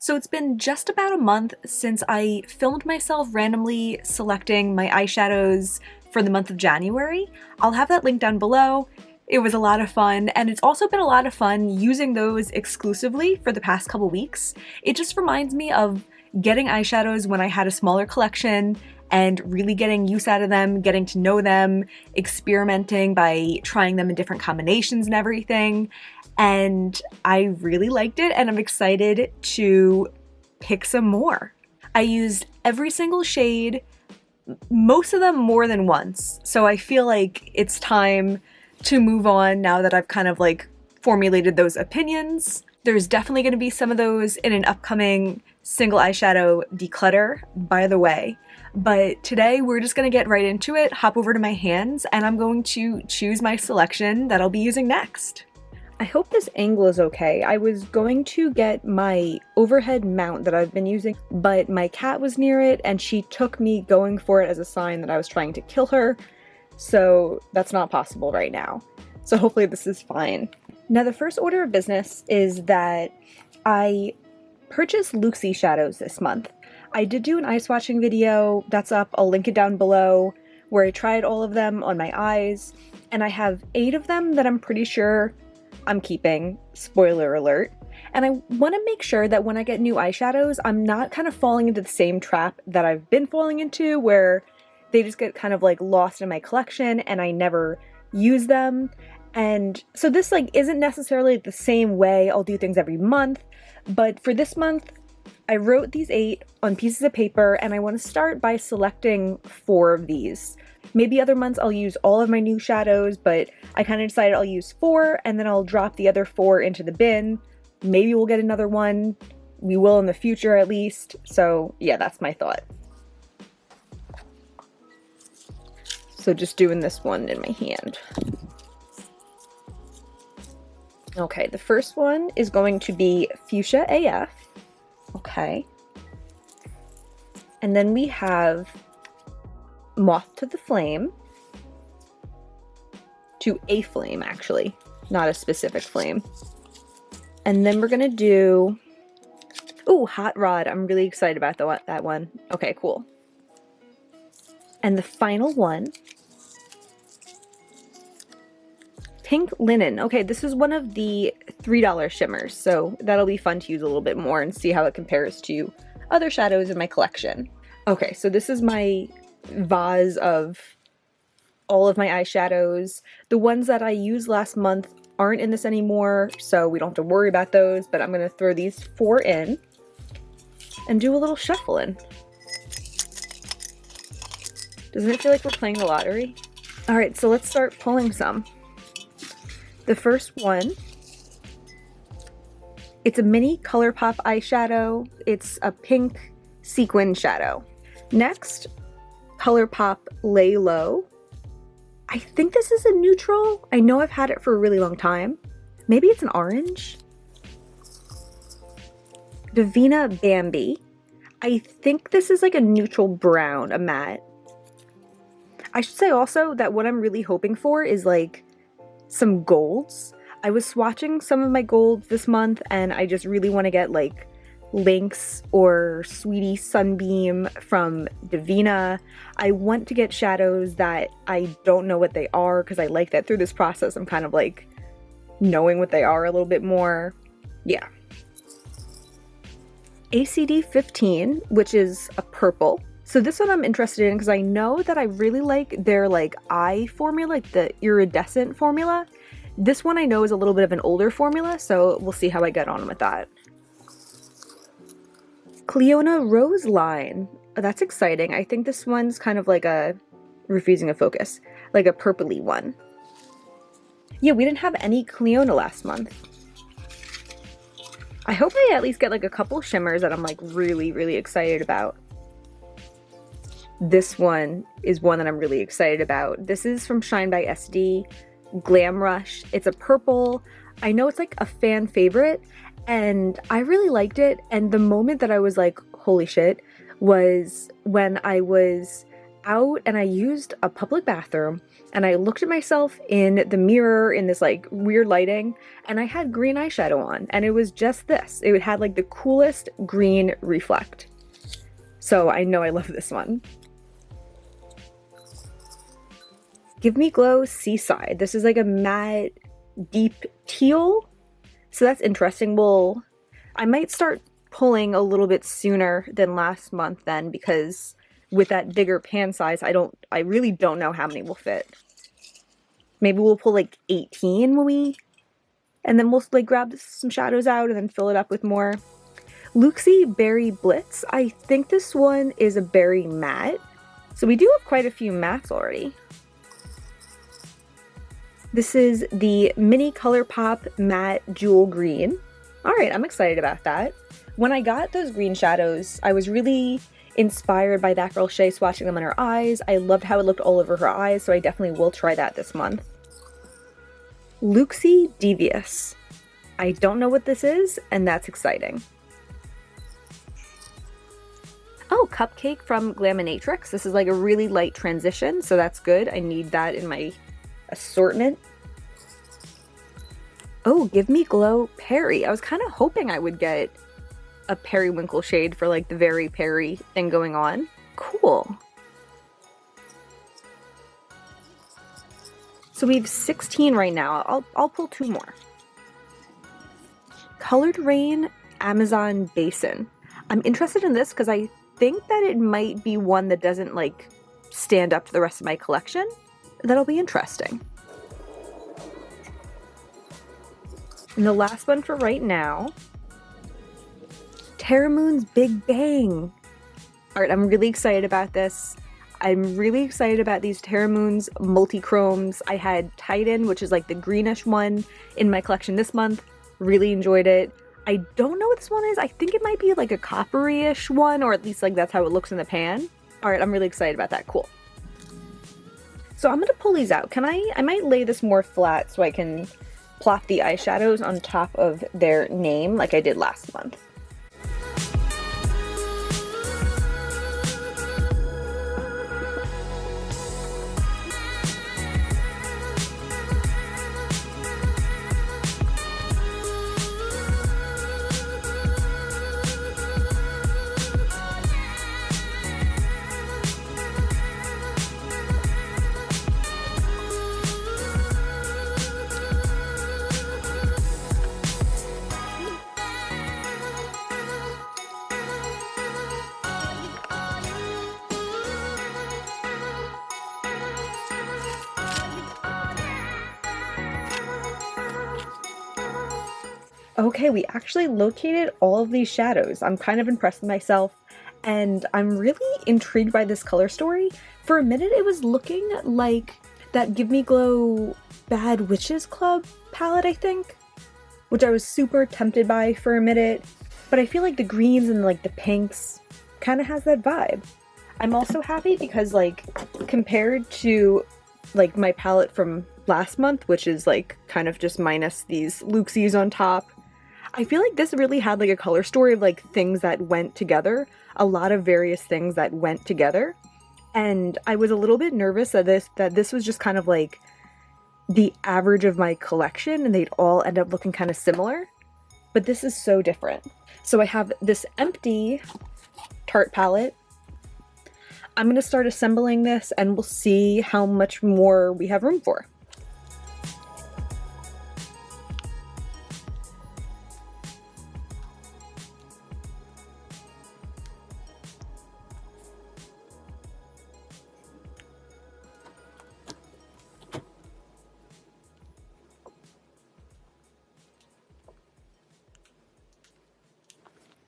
So it's been just about a month since I filmed myself randomly selecting my eyeshadows for the month of January. I'll have that link down below. It was a lot of fun, and it's also been a lot of fun using those exclusively for the past couple weeks. It just reminds me of getting eyeshadows when I had a smaller collection and really getting use out of them, getting to know them, experimenting by trying them in different combinations and everything. And I really liked it, and I'm excited to pick some more. I used every single shade, most of them more than once, so I feel like it's time to move on now that I've kind of like formulated those opinions. There's definitely going to be some of those in an upcoming single eyeshadow declutter, by the way. But today we're just going to get right into it, hop over to my hands, and I'm going to choose my selection that I'll be using next. I hope this angle is okay. I was going to get my overhead mount that I've been using, but my cat was near it and she took me going for it as a sign that I was trying to kill her. So that's not possible right now. So hopefully this is fine. Now the first order of business is that I purchased Luxy Shadows this month. I did do an eye swatching video that's up, I'll link it down below, where I tried all of them on my eyes, and I have 8 of them that I'm pretty sure I'm keeping, spoiler alert. And I want to make sure that when I get new eyeshadows, I'm not kind of falling into the same trap that I've been falling into, where they just get kind of like lost in my collection and I never use them. And so this like isn't necessarily the same way I'll do things every month, but for this month, I wrote these 8 on pieces of paper, and I want to start by selecting 4 of these. Maybe other months I'll use all of my new shadows, but I kind of decided I'll use 4 and then I'll drop the other 4 into the bin. Maybe we'll get another one. We will in the future at least. So yeah, that's my thought. So just doing this one in my hand. Okay, the first one is going to be Fuschia AF. Okay. And then we have Moth to the Flame. To a flame, actually. Not a specific flame. And then we're gonna do... Ooh, Hot Rod. I'm really excited about that one. Okay, cool. And the final one... Pink Linen. Okay, this is one of the $3 shimmers, so that'll be fun to use a little bit more and see how it compares to other shadows in my collection. Okay, so this is my vase of all of my eyeshadows. The ones that I used last month aren't in this anymore, so we don't have to worry about those, but I'm going to throw these 4 in and do a little shuffling. Doesn't it feel like we're playing the lottery? Alright, so let's start pulling some. The first one, it's a mini Colourpop eyeshadow. It's a pink sequin shadow. Next, Colourpop Lay Low. I think this is a neutral. I know I've had it for a really long time. Maybe it's an orange. Devinah Bambi. I think this is like a neutral brown, a matte. I should say also that what I'm really hoping for is like some golds. I was swatching some of my golds this month and I just really want to get like Lynx or Sweetie Sunbeam from Devinah. I want to get shadows that I don't know what they are, because I like that through this process I'm kind of like knowing what they are a little bit more. Yeah. ACD 15, which is a purple. So this one I'm interested in because I know that I really like their like eye formula, like the iridescent formula. This one I know is a little bit of an older formula, so we'll see how I get on with that. Clionadh Rose Line. Oh, that's exciting. I think this one's kind of like a, refusing to focus, like a purpley one. Yeah, we didn't have any Clionadh last month. I hope I at least get like a couple shimmers that I'm like really, really excited about. This one is one that I'm really excited about. This is from Shine by SD, Glam Rush. It's a purple. I know it's like a fan favorite, and I really liked it. And the moment that I was like, holy shit, was when I was out and I used a public bathroom and I looked at myself in the mirror in this like weird lighting and I had green eyeshadow on and it was just this. It had like the coolest green reflect. So I know I love this one. Give Me Glow Seaside. This is like a matte deep teal. So that's interesting. Well, I might start pulling a little bit sooner than last month then, because with that bigger pan size, I really don't know how many will fit. Maybe we'll pull like 18 and then we'll like grab some shadows out and then fill it up with more. Luxy Berry Blitz. I think this one is a berry matte. So we do have quite a few mattes already. This is the mini Colourpop matte jewel green. All right, I'm excited about that. When I got those green shadows, I was really inspired by that girl Shay swatching them on her eyes. I loved how it looked all over her eyes, so I definitely will try that this month. Luxi Devious. I don't know what this is, and that's exciting. Oh, Cupcake from Glaminatrix. This is like a really light transition, so that's good. I need that in my assortment. Oh, Give Me Glow Peri. I was kind of hoping I would get a periwinkle shade for like the very Peri thing going on. Cool. So we have 16 right now. I'll pull 2 more. Colored Rain Amazon Basin. I'm interested in this because I think that it might be one that doesn't like stand up to the rest of my collection. That'll be interesting. And the last one for right now, Terra Moon's Big Bang. All right, I'm really excited about this. I'm really excited about these Terra Moon's multi-chromes. I had Titan, which is like the greenish one, in my collection this month. Really enjoyed it. I don't know what this one is. I think it might be like a coppery-ish one, or at least like that's how it looks in the pan. All right, I'm really excited about that. Cool. So I'm gonna pull these out. I might lay this more flat so I can plop the eyeshadows on top of their name like I did last month. Okay, we actually located all of these shadows. I'm kind of impressed with myself, and I'm really intrigued by this color story. For a minute, it was looking like that Give Me Glow Bad Witches Club palette, I think, which I was super tempted by for a minute, but I feel like the greens and like the pinks kind of has that vibe. I'm also happy because like compared to like my palette from last month, which is like kind of just minus these Luxis on top, I feel like this really had like a color story of like things that went together, a lot of various things that went together. And I was a little bit nervous that this was just kind of like the average of my collection and they'd all end up looking kind of similar. But this is so different. So I have this empty Tarte palette. I'm going to start assembling this and we'll see how much more we have room for.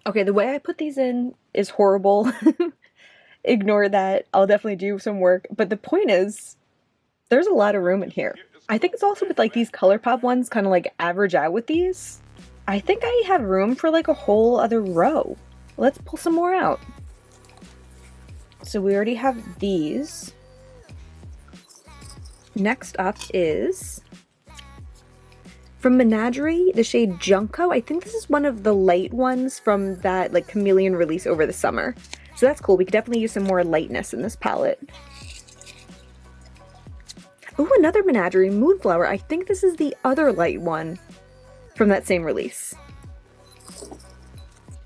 Okay, the way I put these in is horrible. Ignore that. I'll definitely do some work. But the point is, there's a lot of room in here. I think it's also with like these Colourpop ones kind of like average out with these. I think I have room for like a whole other row. Let's pull some more out. So we already have these. Next up is from Menagerie, the shade Junco. I think this is one of the light ones from that like chameleon release over the summer. So that's cool. We could definitely use some more lightness in this palette. Ooh, another Menagerie, Moonflower. I think this is the other light one from that same release.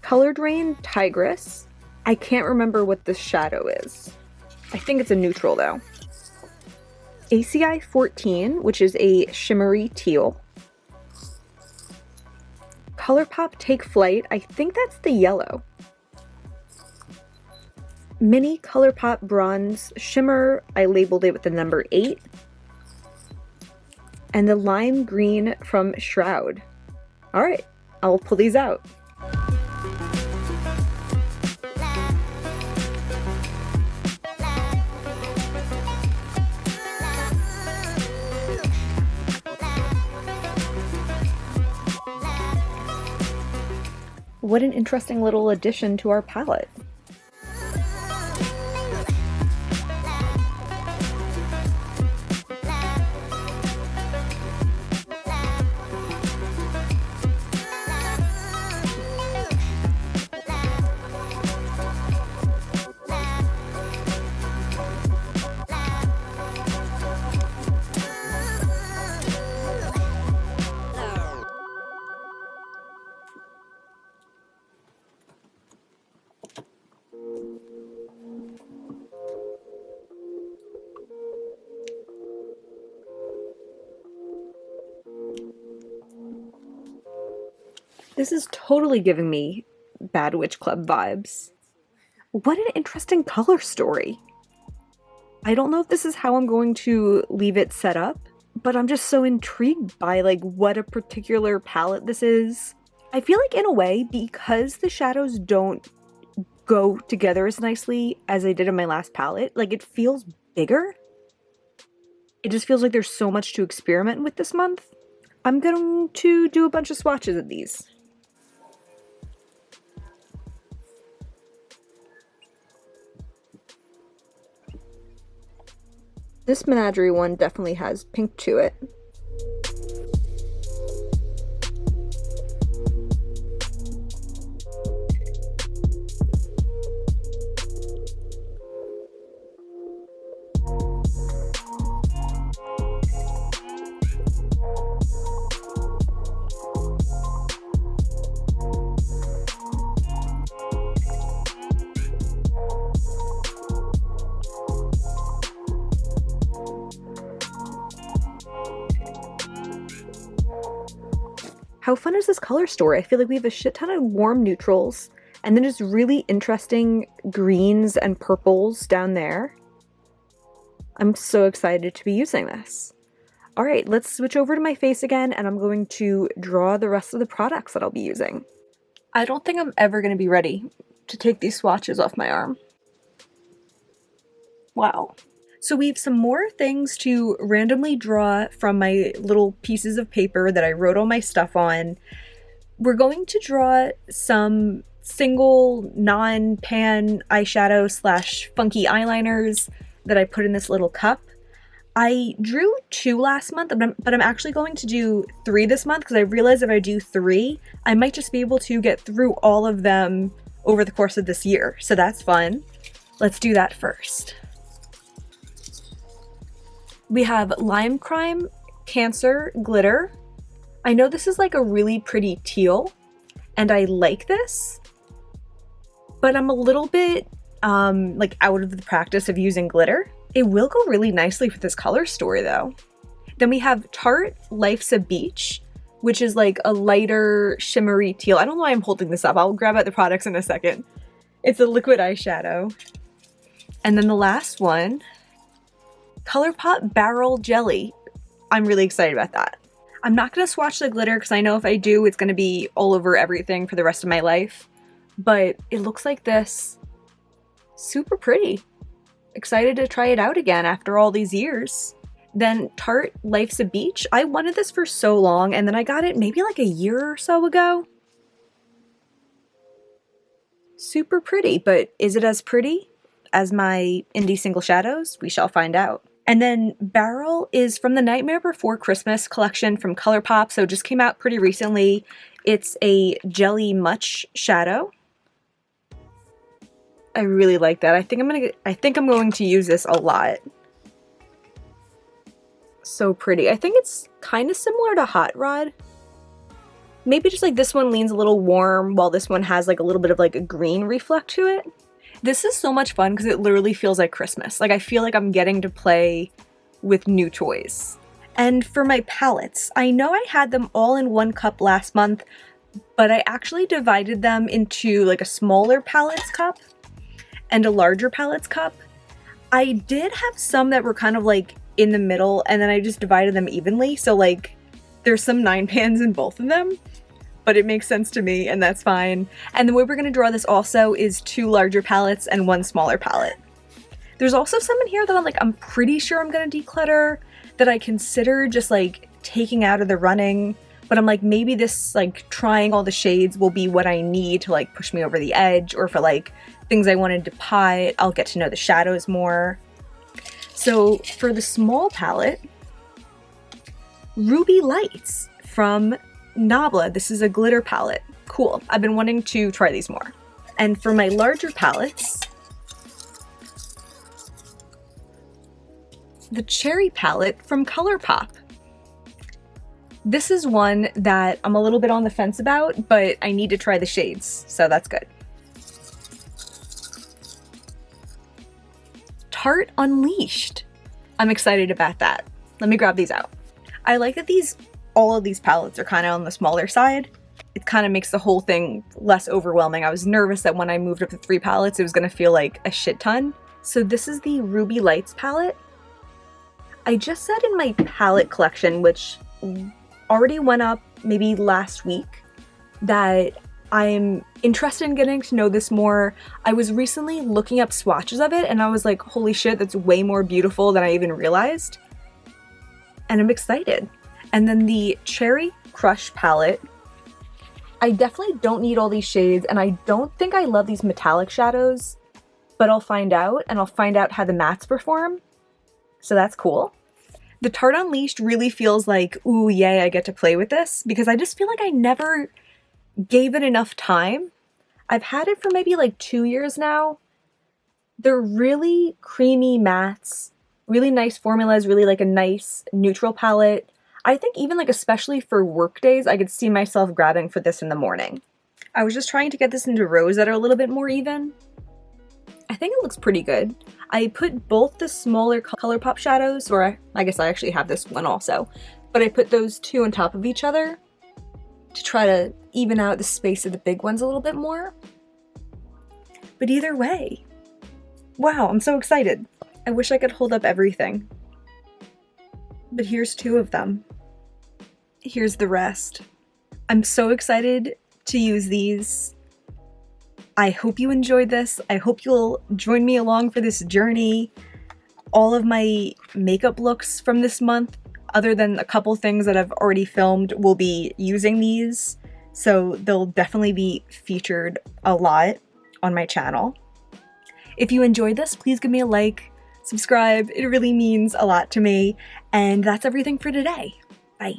Colored Rain, Tigress. I can't remember what this shadow is. I think it's a neutral though. ACI 14, which is a shimmery teal. Colourpop Take Flight, I think that's the yellow. Mini Colourpop Bronze Shimmer, I labeled it with the number 8. And the Lime Green from Shroud. Alright, I'll pull these out. What an interesting little addition to our palette. This is totally giving me Bad Witch Club vibes. What an interesting color story. I don't know if this is how I'm going to leave it set up, but I'm just so intrigued by like what a particular palette this is. I feel like in a way, because the shadows don't go together as nicely as they did in my last palette, like it feels bigger. It just feels like there's so much to experiment with this month. I'm going to do a bunch of swatches of these. This Menagerie one definitely has pink to it. How fun is this color story? I feel like we have a shit ton of warm neutrals and then just really interesting greens and purples down there. I'm so excited to be using this. All right, let's switch over to my face again and I'm going to draw the rest of the products that I'll be using. I don't think I'm ever going to be ready to take these swatches off my arm. Wow. So we have some more things to randomly draw from my little pieces of paper that I wrote all my stuff on. We're going to draw some single non-pan eyeshadow slash funky eyeliners that I put in this little cup. I drew 2 last month, but I'm actually going to do 3 this month because I realized if I do 3, I might just be able to get through all of them over the course of this year. So that's fun. Let's do that first. We have Lime Crime Cancer Glitter. I know this is like a really pretty teal, and I like this, but I'm a little bit like out of the practice of using glitter. It will go really nicely with this color story though. Then we have Tarte Life's a Beach, which is like a lighter shimmery teal. I don't know why I'm holding this up. I'll grab out the products in a second. It's a liquid eyeshadow. And then the last one, Colourpop Barrel Jelly. I'm really excited about that. I'm not going to swatch the glitter because I know if I do, it's going to be all over everything for the rest of my life. But it looks like this. Super pretty. Excited to try it out again after all these years. Then Tarte Life's a Beach. I wanted this for so long and then I got it maybe like a year or so ago. Super pretty, but is it as pretty as my indie single shadows? We shall find out. And then Barrel is from the Nightmare Before Christmas collection from Colourpop, so it just came out pretty recently. It's a Jelly Much shadow. I really like that. I think I'm going to use this a lot. So pretty. I think it's kind of similar to Hot Rod. Maybe just like this one leans a little warm while this one has like a little bit of like a green reflect to it. This is so much fun because it literally feels like Christmas. Like I feel like I'm getting to play with new toys. And for my palettes, I know I had them all in one cup last month, but I actually divided them into like a smaller palettes cup and a larger palettes cup. I did have some that were kind of like in the middle, and then I just divided them evenly. So like there's some 9 pans in both of them, but it makes sense to me and that's fine. And the way we're gonna draw this also is 2 larger palettes and 1 smaller palette. There's also some in here that I'm pretty sure I'm gonna declutter that I consider just like taking out of the running, but I'm like, maybe this like trying all the shades will be what I need to like push me over the edge, or for like things I wanted to pot, I'll get to know the shadows more. So for the small palette, Ruby Lights from Nabla. This is a glitter palette. Cool. I've been wanting to try these more. And for my larger palettes, the Cherry palette from Colourpop. This is one that I'm a little bit on the fence about, but I need to try the shades, so that's good. Tarte Unleashed. I'm excited about that. Let me grab these out. I like that all of these palettes are kind of on the smaller side. It kind of makes the whole thing less overwhelming. I was nervous that when I moved up to 3 palettes, it was going to feel like a shit ton. So this is the Ruby Lights palette. I just said in my palette collection, which already went up maybe last week, that I'm interested in getting to know this more. I was recently looking up swatches of it and I was like, holy shit, that's way more beautiful than I even realized. And I'm excited. And then the Cherry Crush palette. I definitely don't need all these shades, and I don't think I love these metallic shadows, but I'll find out, and I'll find out how the mattes perform. So that's cool. The Tarte Unleashed really feels like, ooh, yay, I get to play with this, because I just feel like I never gave it enough time. I've had it for maybe like 2 years now. They're really creamy mattes, really nice formulas, really like a nice neutral palette. I think even like especially for work days, I could see myself grabbing for this in the morning. I was just trying to get this into rows that are a little bit more even. I think it looks pretty good. I put both the smaller Colourpop shadows, or I guess I actually have this one also, but I put those 2 on top of each other to try to even out the space of the big ones a little bit more. But either way, wow, I'm so excited. I wish I could hold up everything. But here's 2 of them. Here's the rest. I'm so excited to use these. I hope you enjoyed this. I hope you'll join me along for this journey. All of my makeup looks from this month, other than a couple things that I've already filmed, will be using these. So they'll definitely be featured a lot on my channel. If you enjoyed this, please give me a like, subscribe. It really means a lot to me. And that's everything for today. Bye.